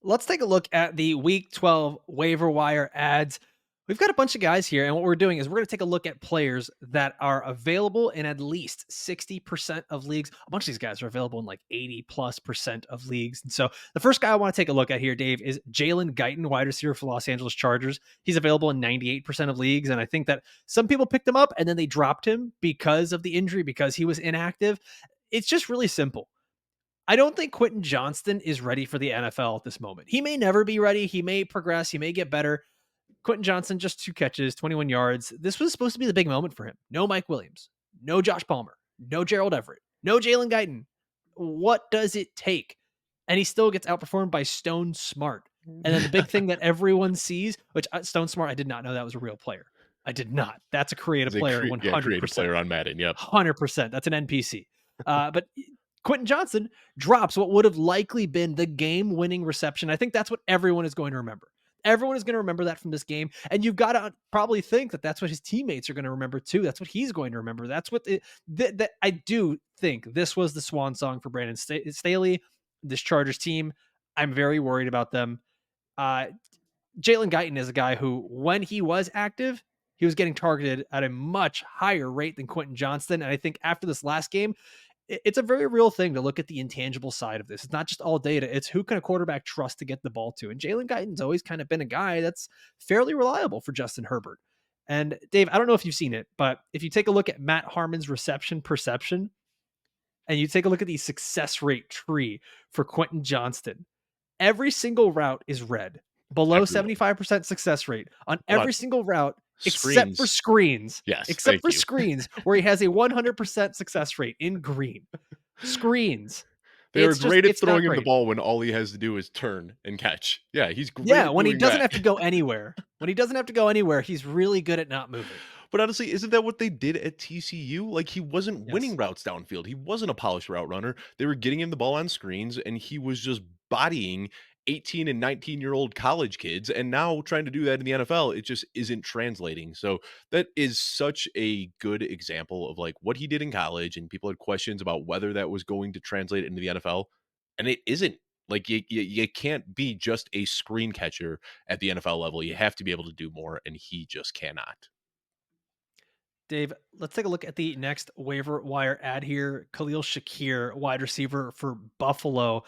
Let's take a look at the Week 12 waiver wire ads. We've got a bunch of guys here, and what we're doing is we're going to take a look at players that are available in at least 60% of leagues. A bunch of these guys are available in like 80+% of leagues. And so the first guy I want to take a look at here, Dave, is Jalen Guyton, wide receiver for Los Angeles Chargers. He's available in 98% of leagues, and I think that some people picked him up and then they dropped him because of the injury, because he was inactive. It's just really simple. I don't think Quentin Johnston is ready for the NFL at this moment. He may never be ready. He may progress. He may get better. Quentin Johnston, just 2 catches, 21 yards. This was supposed to be the big moment for him. No Mike Williams, no Josh Palmer, no Gerald Everett, no Jalen Guyton. What does it take? And he still gets outperformed by Stone Smart. And then the big thing that everyone sees, which Stone Smart, I did not know that was a real player. I did not. That's a creative player, Creative 100%. player on Madden. Yep. 100%. That's an NPC. But Quentin Johnston drops what would have likely been the game-winning reception. I think that's what everyone is going to remember. Everyone is going to remember that from this game. And you've got to probably think that that's what his teammates are going to remember too. That's what he's going to remember. That's what I do think this was the swan song for Brandon Staley, this Chargers team. I'm very worried about them. Jaylen Guyton is a guy who, when he was active, he was getting targeted at a much higher rate than Quentin Johnston. And I think after this last game, it's a very real thing to look at the intangible side of this. It's not just all data. It's who can a quarterback trust to get the ball to. And Jaylen Guyton's always kind of been a guy that's fairly reliable for Justin Herbert. And Dave, I don't know if you've seen it, but if you take a look at Matt Harmon's reception perception and you take a look at the success rate tree for Quentin Johnston, every single route is red, below 75% success rate on every single route, except for screens. Yes. Except for screens, where he has a 100% success rate in green. Screens. They're great at throwing him the ball when all he has to do is turn and catch. Yeah, he's great. Yeah, when he doesn't have to go anywhere. When he doesn't have to go anywhere, he's really good at not moving. But honestly, isn't that what they did at TCU? Like, he wasn't winning routes downfield. He wasn't a polished route runner. They were getting him the ball on screens, and he was just bodying 18 and 19-year-old college kids. And now trying to do that in the NFL, it just isn't translating. So that is such a good example of like what he did in college. And people had questions about whether that was going to translate into the NFL. And it isn't. Like, you can't be just a screen catcher at the NFL level. You have to be able to do more, and he just cannot. Dave, let's take a look at the next waiver wire ad here. Kahlil Shakir, wide receiver for Buffalo.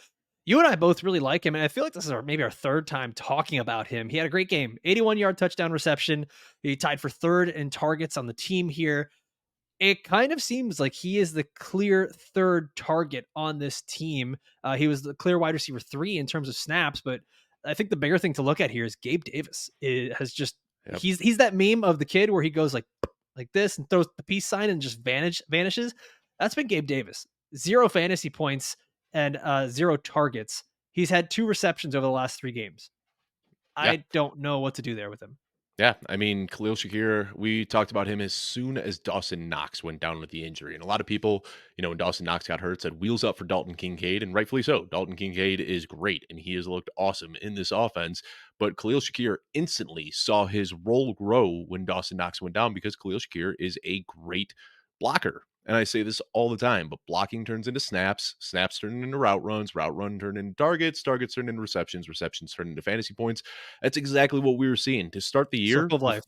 You and I both really like him, and I feel like this is maybe our third time talking about him. He had a great game, 81-yard touchdown reception. He tied for third in targets on the team here. It kind of seems like he is the clear third target on this team. He was the clear wide receiver 3 in terms of snaps, but I think the bigger thing to look at here is Gabe Davis. It has just he's that meme of the kid where he goes like this and throws the peace sign and just vanishes. That's been Gabe Davis. 0 fantasy points and 0 targets. He's had 2 receptions over the last 3 games. I don't know what to do there with him. Yeah, I mean, Kahlil Shakir, we talked about him as soon as Dawson Knox went down with the injury. And a lot of people, when Dawson Knox got hurt, said wheels up for Dalton Kincaid, and rightfully so. Dalton Kincaid is great, and he has looked awesome in this offense. But Kahlil Shakir instantly saw his role grow when Dawson Knox went down because Kahlil Shakir is a great blocker. And I say this all the time, but blocking turns into snaps, snaps turn into route run turn into targets turn into receptions turn into fantasy points. That's exactly what we were seeing to start the year. Circle of life.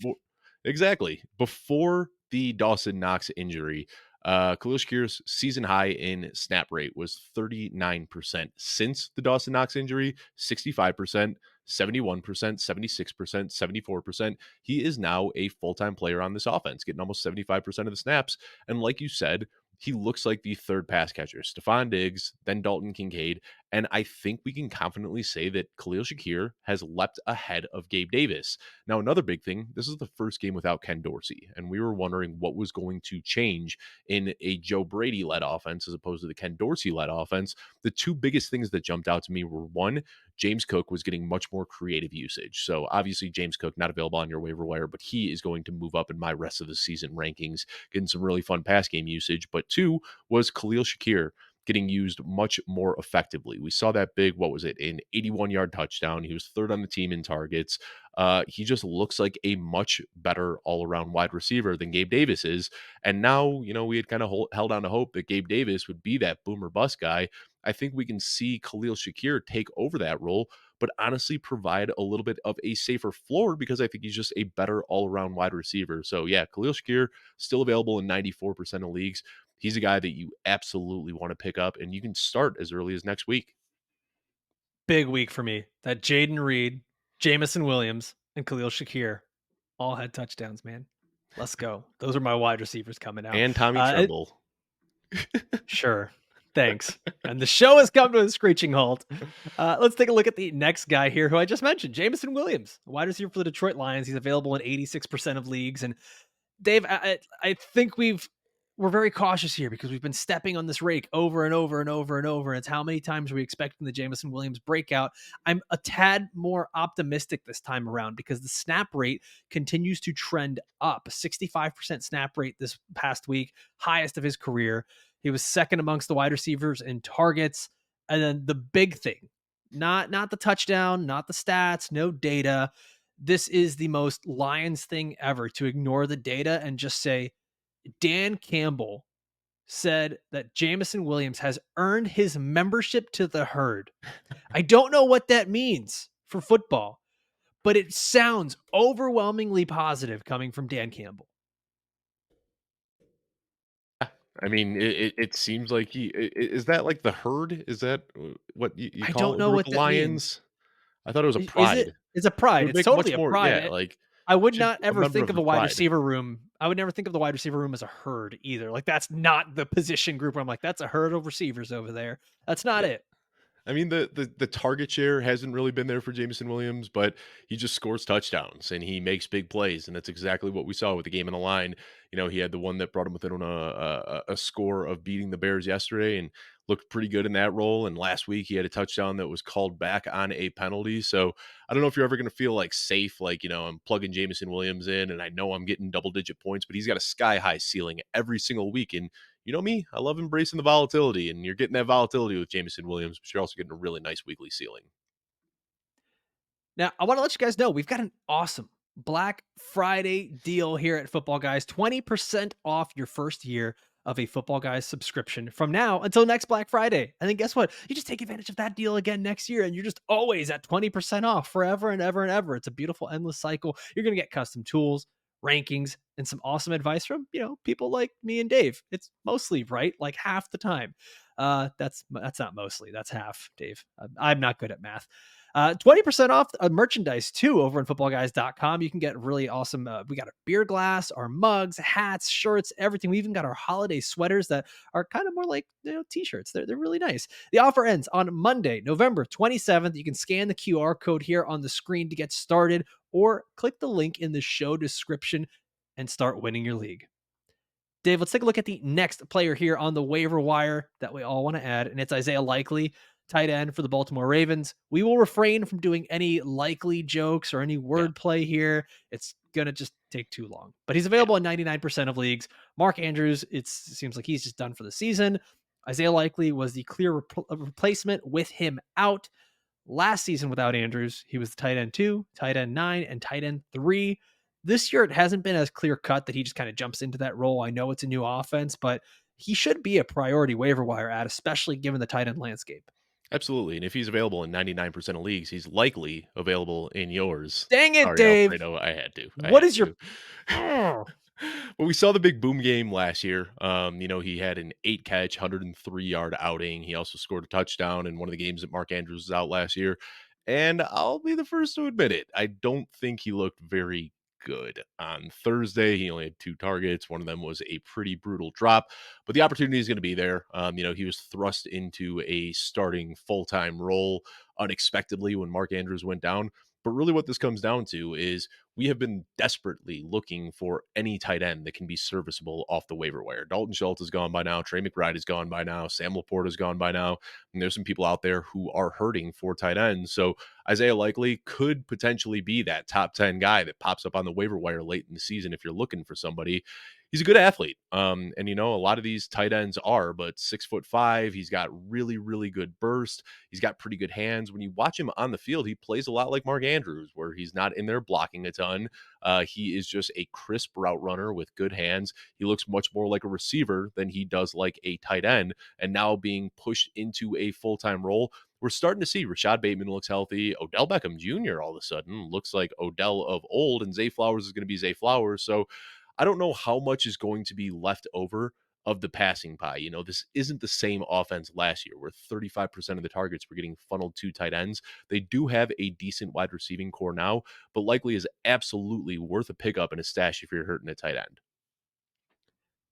Exactly. Before the Dawson Knox injury, Kahlil Shakir's season high in snap rate was 39%. Since the Dawson Knox injury, 65%, 71%, 76%, 74%. He is now a full-time player on this offense, getting almost 75% of the snaps. And like you said, he looks like the third pass catcher. Stephon Diggs, then Dalton Kincaid. And I think we can confidently say that Kahlil Shakir has leapt ahead of Gabe Davis. Now, another big thing, this is the first game without Ken Dorsey. And we were wondering what was going to change in a Joe Brady-led offense as opposed to the Ken Dorsey-led offense. The 2 biggest things that jumped out to me were, one, James Cook was getting much more creative usage. So obviously James Cook not available on your waiver wire, but he is going to move up in my rest of the season rankings, getting some really fun pass game usage. But 2 was Kahlil Shakir getting used much more effectively. We saw that big, what was it, an 81-yard touchdown. He was third on the team in targets. He just looks like a much better all-around wide receiver than Gabe Davis is. And now, we had kind of held on to hope that Gabe Davis would be that boomer bust guy. I think we can see Kahlil Shakir take over that role, but honestly provide a little bit of a safer floor because I think he's just a better all around wide receiver. So, yeah, Kahlil Shakir still available in 94% of leagues. He's a guy that you absolutely want to pick up, and you can start as early as next week. Big week for me. That Jaden Reed, Jameson Williams, and Kahlil Shakir all had touchdowns, man. Let's go. Those are my wide receivers coming out. And Tommy Uh, Tremble. Sure. Thanks. And the show has come to a screeching halt. Let's take a look at the next guy here who I just mentioned, Jameson Williams, wide receiver for the Detroit Lions. He's available in 86% of leagues. And Dave, I think we're very cautious here because we've been stepping on this rake over and over and over and over. And it's how many times are we expecting the Jameson Williams breakout? I'm a tad more optimistic this time around because the snap rate continues to trend up. 65% snap rate this past week, highest of his career. He was second amongst the wide receivers in targets. And then the big thing, not the touchdown, not the stats, no data. This is the most Lions thing ever, to ignore the data and just say Dan Campbell said that Jameson Williams has earned his membership to the herd. I don't know what that means for football, but it sounds overwhelmingly positive coming from Dan Campbell. I mean, it seems like is that like the herd? Is that what you I call don't a know group what of that means. lions? I thought it was a Is it? pride. It's a It pride. would It's make much totally a more, pride. yeah, like I would should not a ever member think of of the a wide pride. receiver room. I would never think of the wide receiver room as a herd either. Like that's not the position group where I'm like, that's a herd of receivers over there. That's not Yeah. it. I mean, the target share hasn't really been there for Jameson Williams, but he just scores touchdowns and he makes big plays, and that's exactly what we saw with the game on the line. You know, he had the one that brought him within a score of beating the Bears yesterday, and looked pretty good in that role. And last week he had a touchdown that was called back on a penalty. So I don't know if you're ever going to feel like safe, like I'm plugging Jameson Williams in, and I know I'm getting double digit points, but he's got a sky high ceiling every single week, and you know me, I love embracing the volatility, and you're getting that volatility with Jameson Williams, but you're also getting a really nice weekly ceiling. Now, I want to let you guys know we've got an awesome Black Friday deal here at Football Guys. 20% off your first year of a Football Guys subscription from now until next Black Friday. And then guess what? You just take advantage of that deal again next year and you're just always at 20% off forever and ever and ever. It's a beautiful endless cycle. You're going to get custom tools, rankings, and some awesome advice from, people like me and Dave. It's mostly right, like half the time. That's not mostly, that's half, Dave. I'm not good at math. 20% off merchandise too over on footballguys.com. You can get really awesome. We got a beer glass, our mugs, hats, shirts, everything. We even got our holiday sweaters that are kind of more like t-shirts. They're really nice. The offer ends on Monday, November 27th. You can scan the QR code here on the screen to get started, or click the link in the show description and start winning your league. Dave, let's take a look at the next player here on the waiver wire that we all want to add, and it's Isaiah Likeley, tight end for the Baltimore Ravens. We will refrain from doing any likely jokes or any Yeah, wordplay here. It's going to just take too long. But he's available in 99% of leagues. Mark Andrews, it seems like he's just done for the season. Isaiah Likeley was the clear replacement with him out. Last season without Andrews, he was the tight end 2, tight end 9, and tight end 3. This year, it hasn't been as clear cut that he just kind of jumps into that role. I know it's a new offense, but he should be a priority waiver wire ad, especially given the tight end landscape. absolutely. And if he's available in 99% of leagues, he's likely available in yours. Dang it, Sorry, Dave. Alfredo. I had to. I What had is your. to. Oh, Well, we saw the big boom game last year. He had an 8 catch, 103-yard outing. He also scored a touchdown in one of the games that Mark Andrews was out last year. And I'll be the first to admit it. I don't think he looked very good on Thursday. He only had 2 targets. One of them was a pretty brutal drop, but the opportunity is going to be there. He was thrust into a starting full-time role unexpectedly when Mark Andrews went down. But really, what this comes down to is we have been desperately looking for any tight end that can be serviceable off the waiver wire. Dalton Schultz is gone by now. Trey McBride is gone by now. Sam Laporte is gone by now. And there's some people out there who are hurting for tight ends. So Isaiah Likely could potentially be that top 10 guy that pops up on the waiver wire late in the season if you're looking for somebody. he's a good athlete. And a lot of these tight ends are, but 6'5", he's got really, really good burst. He's got pretty good hands. When you watch him on the field, he plays a lot like Mark Andrews, where he's not in there blocking a ton. He is just a crisp route runner with good hands. He looks much more like a receiver than he does like a tight end. And now being pushed into a full-time role, we're starting to see Rashad Bateman looks healthy. Odell Beckham Jr. all of a sudden looks like Odell of old, and Zay Flowers is going to be Zay Flowers. So I don't know how much is going to be left over of the passing pie. This isn't the same offense last year where 35% of the targets were getting funneled to tight ends. They do have a decent wide receiving core now, but Likely is absolutely worth a pickup and a stash if you're hurting a tight end.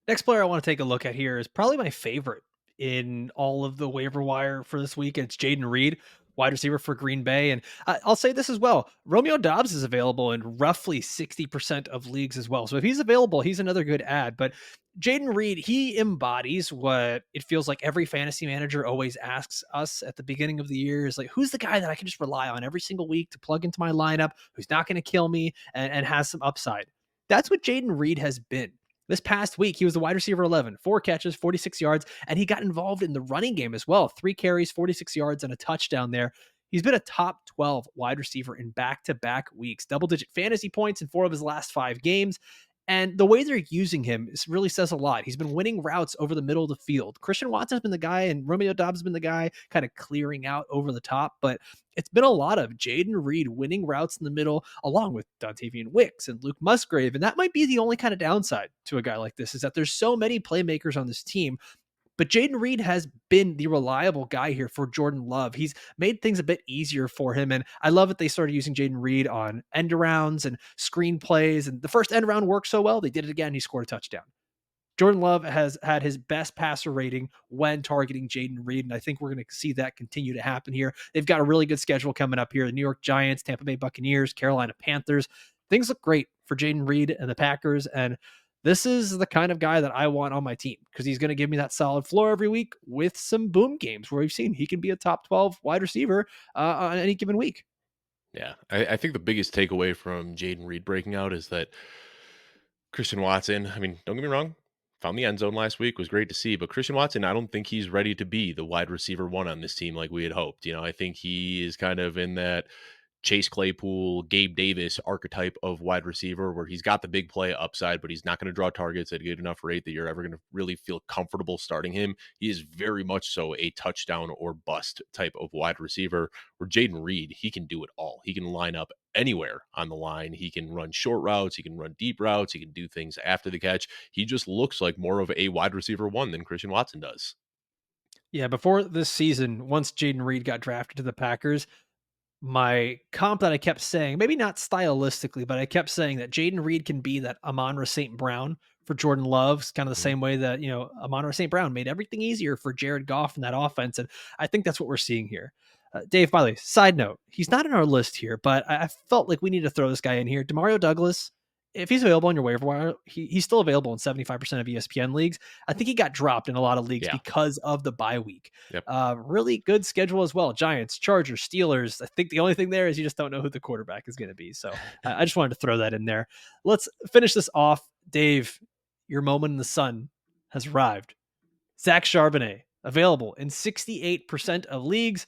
Next player I want to take a look at here is probably my favorite in all of the waiver wire for this week. It's Jaden Reed, wide receiver for Green Bay. And I'll say this as well. Romeo Doubs is available in roughly 60% of leagues as well. So if he's available, he's another good ad. But Jaden Reed, he embodies what it feels like every fantasy manager always asks us at the beginning of the year is like, who's the guy that I can just rely on every single week to plug into my lineup, who's not going to kill me and has some upside. That's what Jaden Reed has been. This past week, he was the wide receiver 11, 4 catches, 46 yards, and he got involved in the running game as well. 3 carries, 46 yards, and a touchdown there. He's been a top 12 wide receiver in back-to-back weeks, double-digit fantasy points in 4 of his last 5 games. And the way they're using him really says a lot. He's been winning routes over the middle of the field. Christian Watson's been the guy, and Romeo Doubs has been the guy kind of clearing out over the top. But it's been a lot of Jaden Reed winning routes in the middle, along with Dontavian Wicks and Luke Musgrave. And that might be the only kind of downside to a guy like this, is that there's so many playmakers on this team. But Jaden Reed has been the reliable guy here for Jordan Love. He's made things a bit easier for him. And I love that they started using Jaden Reed on end arounds and screen plays. And the first end around worked so well, they did it again. He scored a touchdown. Jordan Love has had his best passer rating when targeting Jaden Reed, and I think we're going to see that continue to happen here. They've got a really good schedule coming up here. The New York Giants, Tampa Bay Buccaneers, Carolina Panthers. Things look great for Jaden Reed and the Packers, and this is the kind of guy that I want on my team because he's going to give me that solid floor every week with some boom games where we've seen he can be a top 12 wide receiver on any given week. Yeah, I think the biggest takeaway from Jaden Reed breaking out is that Christian Watson, I mean, don't get me wrong, found the end zone last week, was great to see, but Christian Watson, I don't think he's ready to be the wide receiver 1 on this team like we had hoped. I think he is kind of in that Chase Claypool, Gabe Davis archetype of wide receiver where he's got the big play upside, but he's not going to draw targets at a good enough rate that you're ever going to really feel comfortable starting him. He is very much so a touchdown or bust type of wide receiver, where Jaden Reed, he can do it all. He can line up anywhere on the line. He can run short routes. He can run deep routes. He can do things after the catch. He just looks like more of a wide receiver 1 than Christian Watson does. Yeah, before this season, once Jaden Reed got drafted to the Packers, my comp that I kept saying, maybe not stylistically, but I kept saying that Jaden Reed can be that Amon-Ra St. Brown for Jordan Love, kind of the same way that, Amon-Ra St. Brown made everything easier for Jared Goff in that offense. And I think that's what we're seeing here. Dave, by the way, side note, he's not in our list here, but I felt like we need to throw this guy in here. Demario Douglas, if he's available on your waiver wire, he's still available in 75% of ESPN leagues. I think he got dropped in a lot of leagues Yeah. because of the bye week. Yep. Really good schedule as well. Giants, Chargers, Steelers. I think the only thing there is you just don't know who the quarterback is going to be. So I just wanted to throw that in there. Let's finish this off. Dave, your moment in the sun has arrived. Zack Charbonnet, available in 68% of leagues.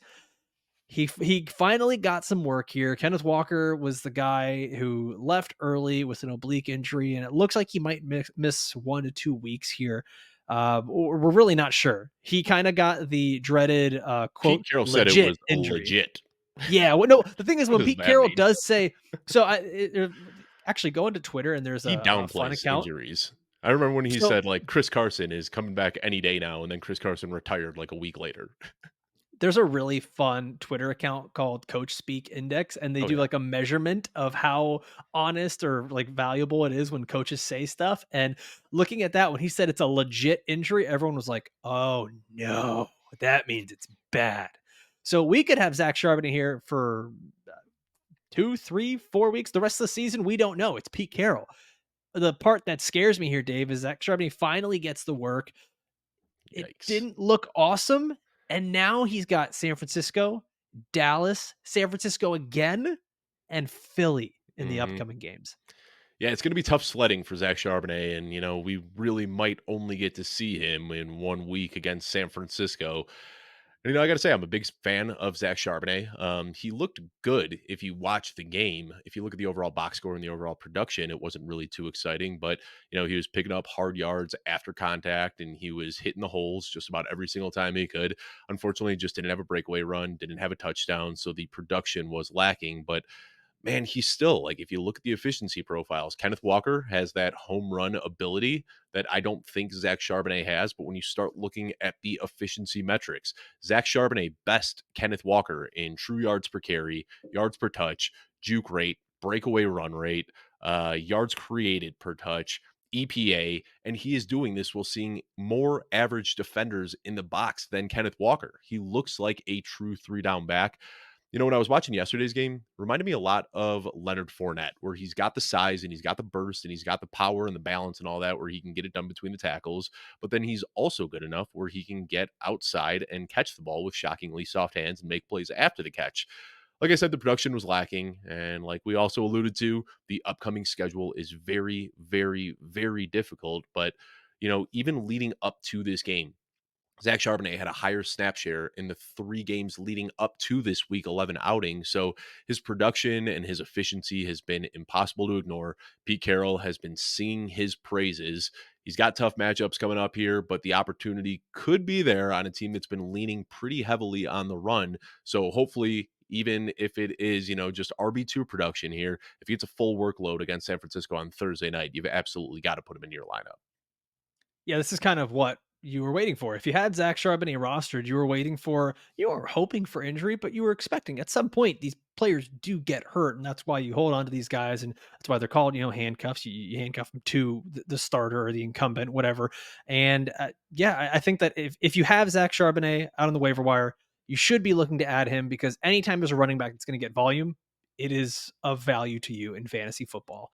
He finally got some work here. Kenneth Walker was the guy who left early with an oblique injury, and it looks like he might miss 1 to 2 weeks here. We're really not sure. He kind of got the dreaded quote Pete Carroll said it legit was injury. legit. Yeah, well, no. The thing is, What when does Pete that Carroll mean? does say, so actually go into Twitter and there's He a fun downplays account. injuries. I remember when he So said, like, Chris Carson is coming back any day now, and then Chris Carson retired like a week later. there's a really fun Twitter account called Coach Speak Index, and they Oh, do yeah. like a measurement of how honest or like valuable it is when coaches say stuff. And looking at that, when he said it's a legit injury, everyone was like, "Oh no, that means it's bad." So we could have Zach Charbonnet here for 2, 3, 4 weeks. The rest of the season, we don't know. It's Pete Carroll. The part that scares me here, Dave, is Zach Charbonnet finally gets the work. It Yikes. didn't look awesome. And now he's got San Francisco, Dallas, San Francisco again, and Philly in the Mhm. upcoming games. Yeah, it's going to be tough sledding for Zach Charbonnet, and we really might only get to see him in 1 week against San Francisco. And, I got to say, I'm a big fan of Zach Charbonnet. He looked good if you watch the game. If you look at the overall box score and the overall production, it wasn't really too exciting, but he was picking up hard yards after contact, and he was hitting the holes just about every single time he could. Unfortunately, just didn't have a breakaway run, didn't have a touchdown, so the production was lacking. But man, he's still like, if you look at the efficiency profiles, Kenneth Walker has that home run ability that I don't think Zach Charbonnet has. But when you start looking at the efficiency metrics, Zach Charbonnet best Kenneth Walker in true yards per carry, yards per touch, juke rate, breakaway run rate, yards created per touch, EPA, and he is doing this while seeing more average defenders in the box than Kenneth Walker. He looks like a true three down back. When I was watching yesterday's game, reminded me a lot of Leonard Fournette, where he's got the size and he's got the burst and he's got the power and the balance and all that, where he can get it done between the tackles. But then he's also good enough where he can get outside and catch the ball with shockingly soft hands and make plays after the catch. Like I said, the production was lacking. And like we also alluded to, the upcoming schedule is very, very, very difficult. But, even leading up to this game, Zach Charbonnet had a higher snap share in the 3 games leading up to this week 11 outing. So his production and his efficiency has been impossible to ignore. Pete Carroll has been singing his praises. He's got tough matchups coming up here, but the opportunity could be there on a team that's been leaning pretty heavily on the run. So hopefully, even if it is, just RB2 production here, if he gets a full workload against San Francisco on Thursday night, you've absolutely got to put him in your lineup. Yeah, this is kind of what you were waiting for. If you had Zach Charbonnet rostered, you were hoping for injury, but you were expecting at some point these players do get hurt, and that's why you hold on to these guys, and that's why they're called, handcuffs. You handcuff them to the starter or the incumbent, whatever. And yeah, I think that if you have Zach Charbonnet out on the waiver wire, you should be looking to add him because anytime there's a running back that's going to get volume, it is of value to you in fantasy football.